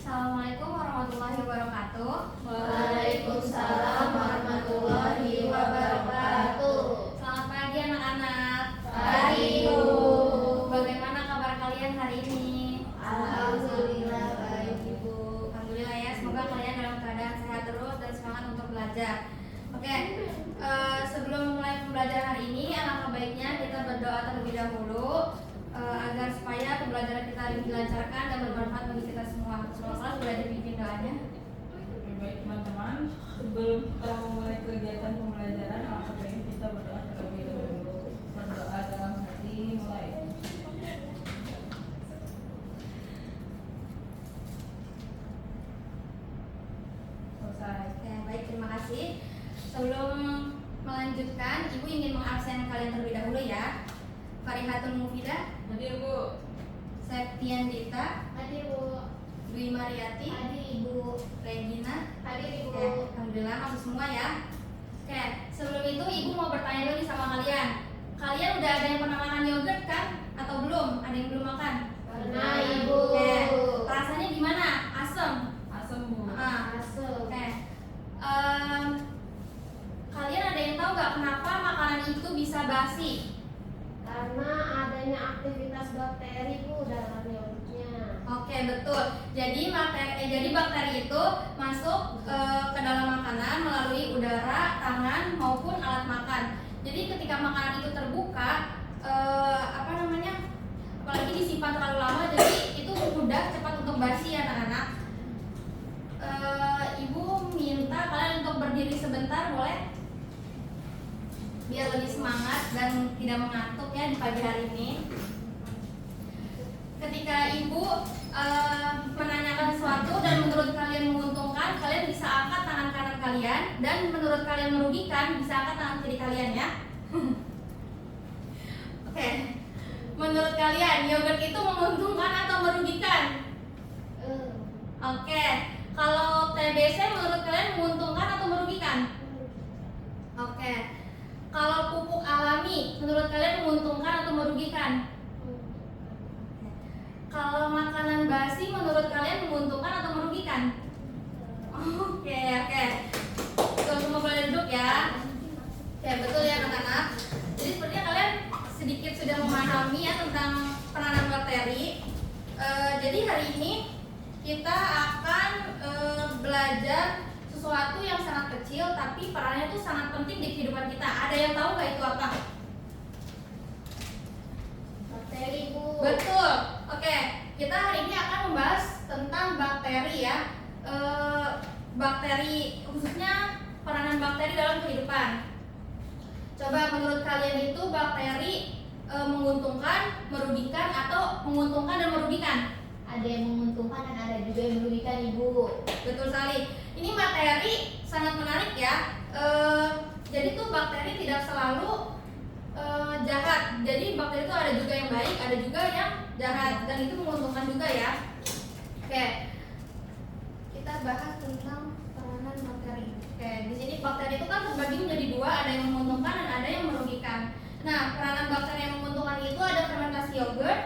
Assalamualaikum warahmatullahi wabarakatuh. Waalaikumsalam warahmatullahi wabarakatuh. Selamat pagi anak-anak. Pagi, Bu. Bagaimana kabar kalian hari ini? Alhamdulillah baik, Ibu. Alhamdulillah ya, semoga kalian dalam keadaan sehat terus dan semangat untuk belajar. Oke, sebelum memulai pembelajaran hari ini, alangkah baiknya kita berdoa terlebih dahulu agar supaya pembelajaran kita lebih dilancarkan dan bermanfaat bagi kita semua. Semua kelas boleh dipimpin doanya. Baik teman-teman, sebelum kita memulai kegiatan pembelajaran, alangkah baiknya kita berdoa terlebih dahulu. Berdoa dalam hati, mulai. Selesai. Oke, baik, terima kasih. Sebelum melanjutkan, Ibu ingin mengabsen kalian terlebih dahulu ya. Farihatul Mufidah, Hadir, Bu. Septian Dita, Hadir, Bu. Dwi Mariati, Hadir, Ibu. Regina. Hadir, Oke, Ibu. alhamdulillah masuk semua ya. Oke, sebelum itu Ibu mau bertanya dulu nih sama kalian. Kalian udah ada yang pernah makan yogurt kan? Atau belum? Ada yang belum makan? Pernah, Ibu. Oke, rasanya gimana? Asam? Asem, Bu. Masuk. Oke. Kalian ada yang tahu nggak kenapa makanan itu bisa basi? Karena adanya aktivitas bakteri, Bu, dalam yogurtnya. Oke, betul. Jadi bakteri itu masuk ke dalam makanan melalui udara, tangan maupun alat makan. Jadi ketika makanan itu terbuka, apalagi disimpan terlalu lama, jadi itu mudah cepat untuk basi ya anak-anak. Ibu minta kalian untuk berdiri sebentar, boleh? Biar lebih semangat dan tidak mengantuk ya di pagi hari ini. Ketika Ibu menanyakan sesuatu dan menurut kalian menguntungkan, kalian bisa angkat tangan kanan kalian, dan menurut kalian merugikan, bisa angkat tangan kiri kalian ya. Oke. Menurut kalian yogurt itu menguntungkan atau merugikan? Oke. Kalau TBC menurut kalian menguntungkan atau merugikan? Oke. Kalau pupuk alami menurut kalian menguntungkan atau merugikan? Kalau makanan basi menurut kalian menguntungkan atau merugikan? Oke. Semua boleh duduk ya. Oke, betul ya anak-anak. Jadi sepertinya kalian sedikit sudah memahami ya tentang peranan bakteri. Jadi hari ini kita akan belajar sesuatu yang sangat kecil tapi perannya itu sangat penting di kehidupan kita. Ada yang tahu nggak itu apa? Bakteri, Bu. Betul. Oke, kita hari ini akan membahas tentang bakteri ya. Bakteri, khususnya peranan bakteri dalam kehidupan. Coba menurut kalian itu bakteri menguntungkan, merugikan, atau menguntungkan dan merugikan? Ada yang menguntungkan dan ada juga yang merugikan, Ibu. Betul sekali. Ini materi sangat menarik ya. Jadi tuh bakteri tidak selalu jahat. Jadi bakteri itu ada juga yang baik, ada juga yang jahat, dan itu menguntungkan juga ya. Oke, kita bahas tentang peranan bakteri. Oke, di sini bakteri itu kan terbagi menjadi dua, ada yang menguntungkan dan ada yang merugikan. Nah, peranan bakteri yang menguntungkan itu ada fermentasi yogurt,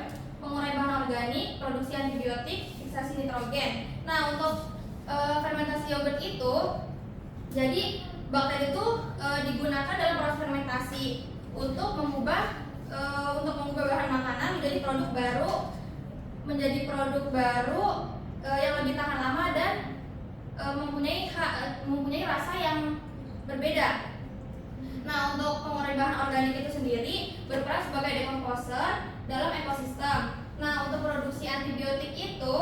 pengurai bahan organik, produksi antibiotik, fiksasi nitrogen. Nah, untuk fermentasi yogurt itu, jadi bakteri itu digunakan dalam proses fermentasi untuk mengubah bahan makanan menjadi produk baru yang lebih tahan lama dan mempunyai rasa yang berbeda. Nah, untuk pengurai bahan organik itu sendiri berperan sebagai dekomposer dalam ekosistem. Nah, untuk produksi antibiotik itu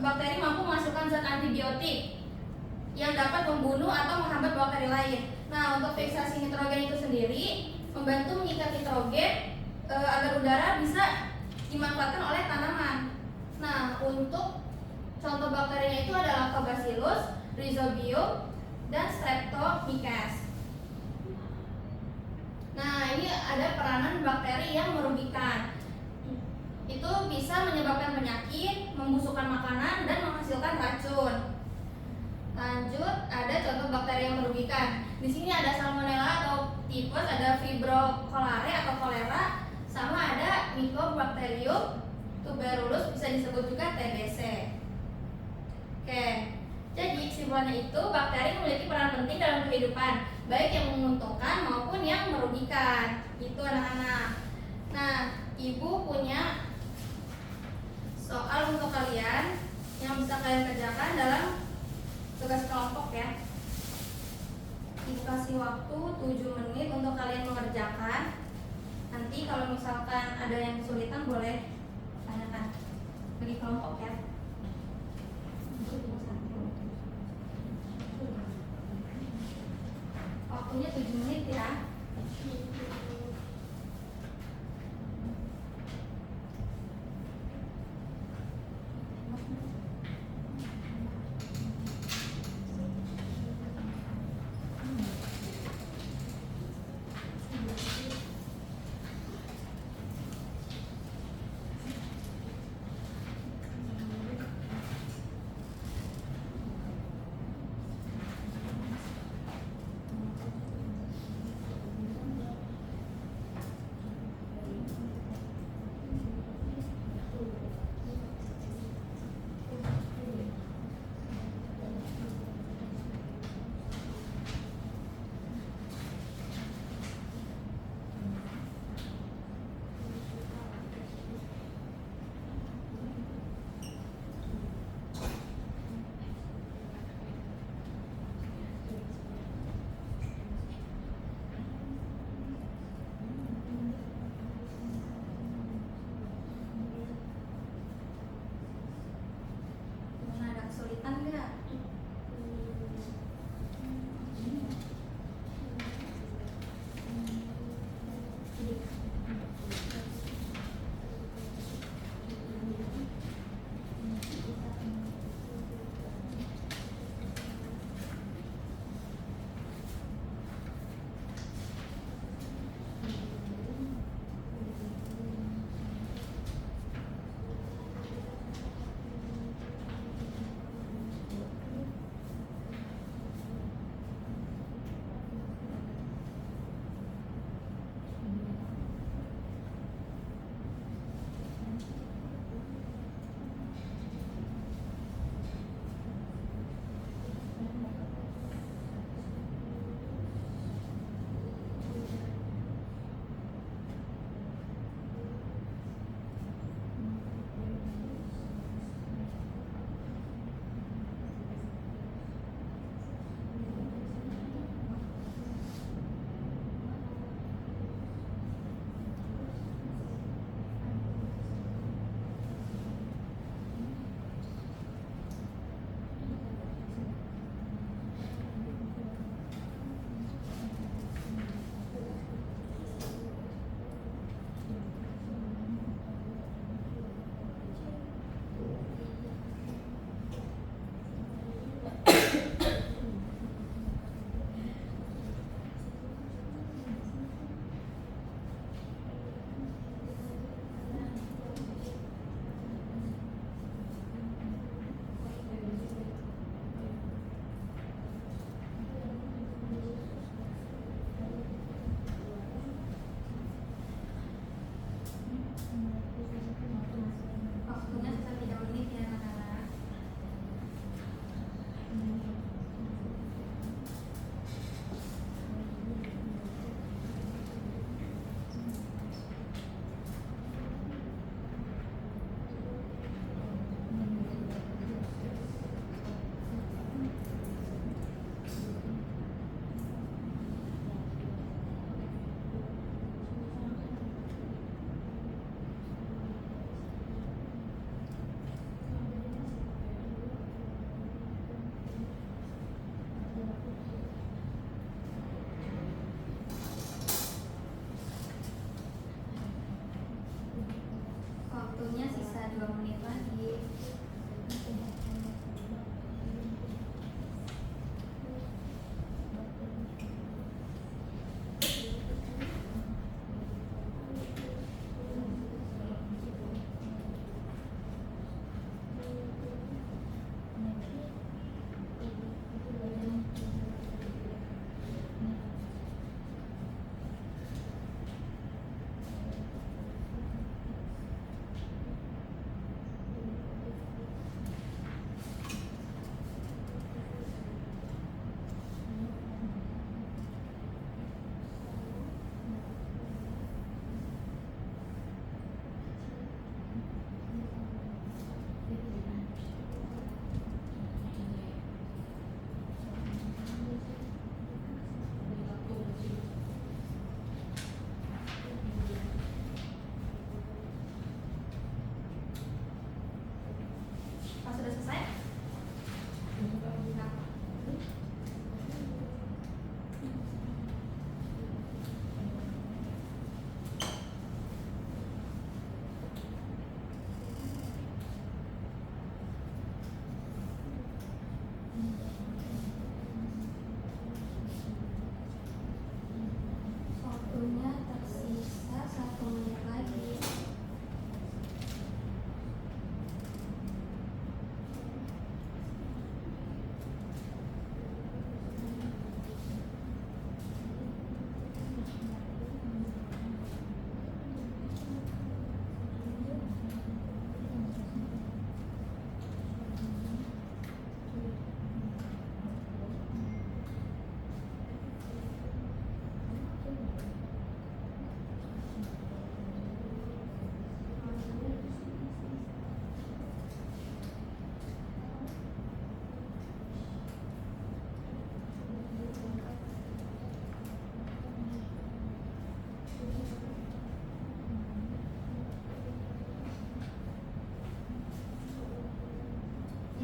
bakteri mampu menghasilkan zat antibiotik yang dapat membunuh atau menghambat bakteri lain. Nah, untuk fiksasi nitrogen itu sendiri membantu mengikat nitrogen agar udara bisa dimanfaatkan oleh tanaman. Nah, untuk contoh bakterinya itu adalah Lactobacillus, Rhizobium, dan Streptomyces. Nah, ini ada peranan bakteri yang merugikan. Itu bisa menyebabkan penyakit, membusukkan makanan, dan menghasilkan racun. Lanjut, ada contoh bakteri yang merugikan. Di sini ada Salmonella atau Typhus, ada Vibrio cholerae atau kolera, sama ada Mycobacterium tuberculus, bisa disebut juga TBC. Oke, jadi kesimpulannya itu bakteri memiliki peran penting dalam kehidupan, baik yang menguntungkan maupun yang merugikan. Itu anak-anak. Nah, ibu punya soal untuk kalian yang bisa kalian kerjakan dalam tugas kelompok ya. Ibu kasih waktu 7 menit untuk kalian mengerjakan. Nanti kalau misalkan ada yang kesulitan boleh tanyakan bagi kelompok ya. Waktunya 7 menit ya.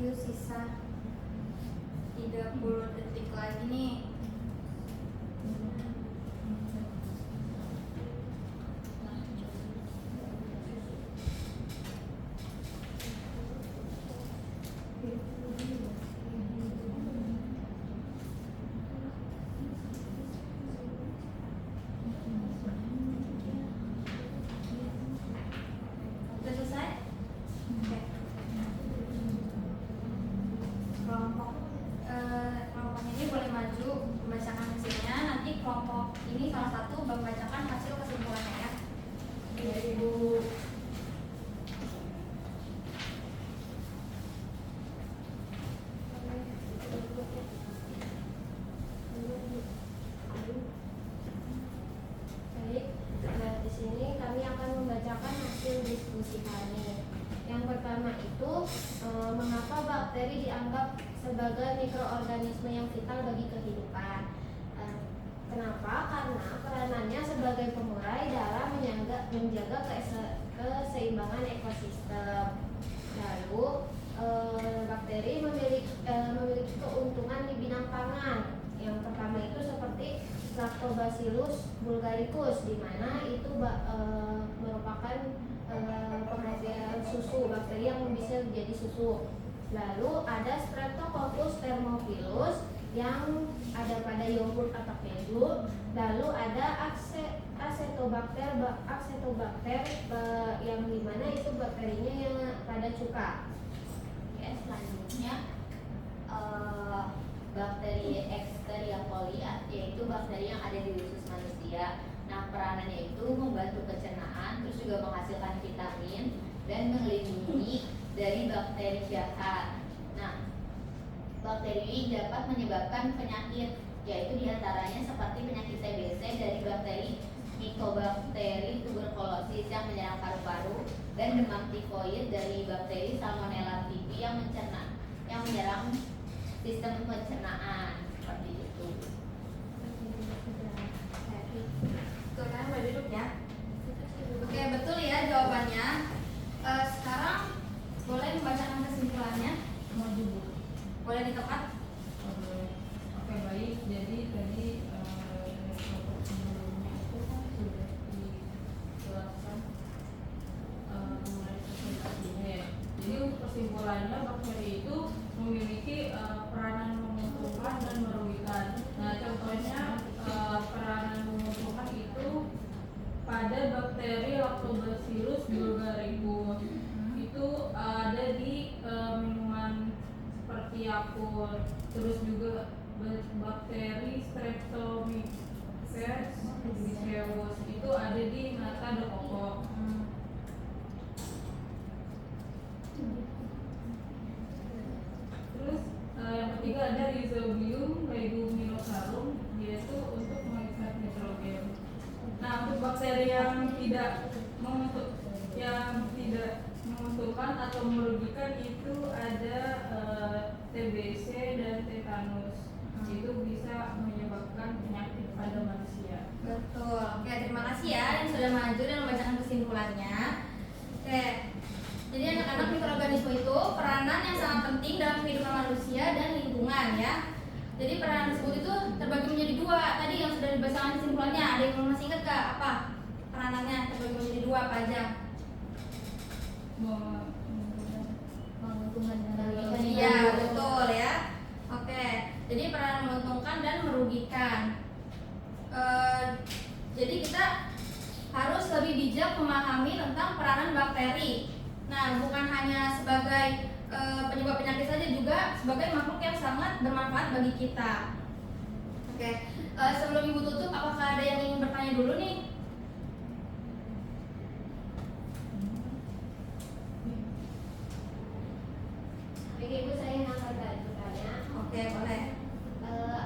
review sisa 30 detik lagi nih. Udah selesai? Oke. Kelompok ini boleh maju membacakan hasilnya. Nanti kelompok ini salah satu membacakan hasil kesimpulannya ya. Ya Ibu. Baik, nah di sini kami akan membacakan hasil diskusi kami. Yang pertama itu, mengapa bakteri dianggap sebagai mikroorganisme yang vital bagi kehidupan? Kenapa? Karena peranannya sebagai pemurai dalam menjaga keseimbangan ekosistem. Lalu, bakteri memiliki keuntungan di bidang pangan. Yang pertama itu seperti Lactobacillus bulgaricus, di mana itu merupakan penghasil susu, bakteri yang bisa menjadi susu. Lalu ada Streptococcus thermophilus yang ada pada yogurt atau keju. Lalu ada acetobacter yang dimana itu bakterinya yang pada cuka. Oke, selanjutnya bakteri Escherichia coli, yaitu bakteri yang ada di usus manusia. Nah, peranannya itu membantu pencernaan, terus juga menghasilkan vitamin dan melindungi dari bakteri jahat. Nah, bakteri ini dapat menyebabkan penyakit, yaitu diantaranya seperti penyakit TBC dari bakteri Mycobacterium tuberculosis yang menyerang paru-paru, dan demam tifoid dari bakteri Salmonella typhi yang menyerang sistem pencernaan. Seperti itu. Silakan Mbak duduk ya. Oke, betul ya jawabannya. Sekarang boleh membacakan kesimpulannya. Boleh di tempat? Oke, baik. Jadi tadi kelompok sebelumnya itu kan sudah dijelaskan mengenai presentasinya ya. Jadi untuk kesimpulannya, bakteri itu memiliki peranan menguntungkan dan merugikan. Nah, contohnya peranan menguntungkan itu pada bakteri Lactobacillus bulgaricus itu ada di minuman seperti Yakult. Terus juga bakteri Streptomyces itu ada di nata de coco. Terus yang ketiga ada Rhizobium leguminosarum, yaitu untuk mengekstrak nitrogen. Nah, untuk bakteri yang tidak menguntungkan atau merugikan itu ada TBC dan tetanus. Itu bisa menyebabkan penyakit pada manusia. Betul. Oke, terima kasih ya yang sudah maju dan membacakan kesimpulannya. Oke. Jadi anak-anak, mikroorganisme itu peranan yang sangat penting dalam kehidupan manusia dan lingkungan ya. Jadi peranan tersebut itu terbagi menjadi dua. Tadi yang sudah dibacakan kesimpulannya, ada yang masih ingat gak apa peranannya terbagi menjadi dua apa aja? Menguntungkan dan merugikan. Iya, betul ya. Oke, jadi peranan menguntungkan dan merugikan. Jadi kita harus lebih bijak memahami tentang peranan bakteri. Nah, bukan hanya sebagai penyebab penyakit saja, juga sebagai makhluk yang sangat bermanfaat bagi kita. Oke, sebelum Ibu tutup, apakah ada yang ingin bertanya dulu nih? Baik Ibu, saya yang akan bertanya. Oke, boleh.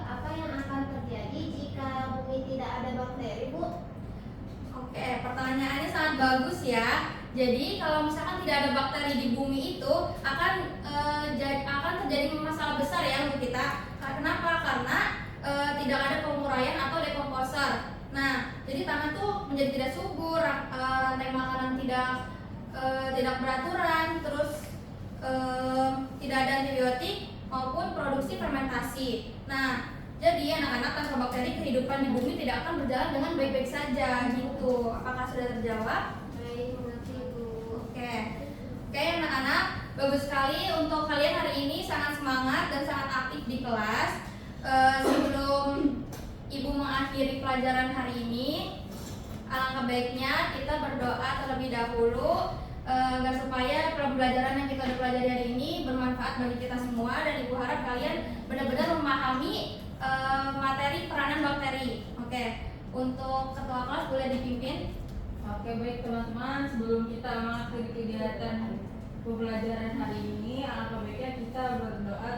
Apa yang akan terjadi jika bumi tidak ada bakteri, Bu? Oke, pertanyaannya sangat bagus ya. Jadi kalau misalkan tidak ada bakteri di bumi itu akan terjadi masalah besar ya untuk kita. Kenapa? Karena tidak ada penguraian atau dekomposer. Nah, jadi tanah tuh menjadi tidak subur, rantai makanan tidak beraturan, terus tidak ada fermentasi. Nah, jadi anak-anak, tanpa bakteri kehidupan di bumi tidak akan berjalan dengan baik-baik saja gitu. Apakah sudah terjawab? Baik, mengerti Bu. Oke, anak-anak, bagus sekali untuk kalian hari ini, sangat semangat dan sangat aktif di kelas. Sebelum Ibu mengakhiri pelajaran hari ini, alangkah baiknya kita berdoa terlebih dahulu agar supaya pembelajaran yang kita udah pelajari hari ini bermanfaat bagi kita semua, dan Ibu harap kalian benar-benar memahami materi peranan bakteri. Oke, untuk ketua kelas boleh dipimpin. Oke, baik teman-teman, sebelum kita mengakhiri kegiatan pembelajaran hari ini, alangkah baiknya kita berdoa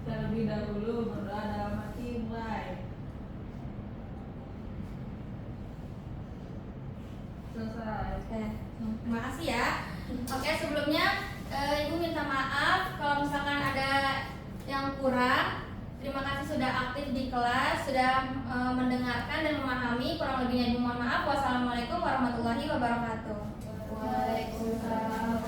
terlebih dahulu. Berdoa dalam hati, mulai. Selesai. Oke, terima kasih ya. Oke, sebelumnya Ibu minta maaf kalau misalkan ada yang kurang. Terima kasih sudah aktif di kelas, sudah mendengarkan dan memahami. Kurang lebihnya Ibu mohon maaf. Wassalamualaikum warahmatullahi wabarakatuh. Waalaikumsalam.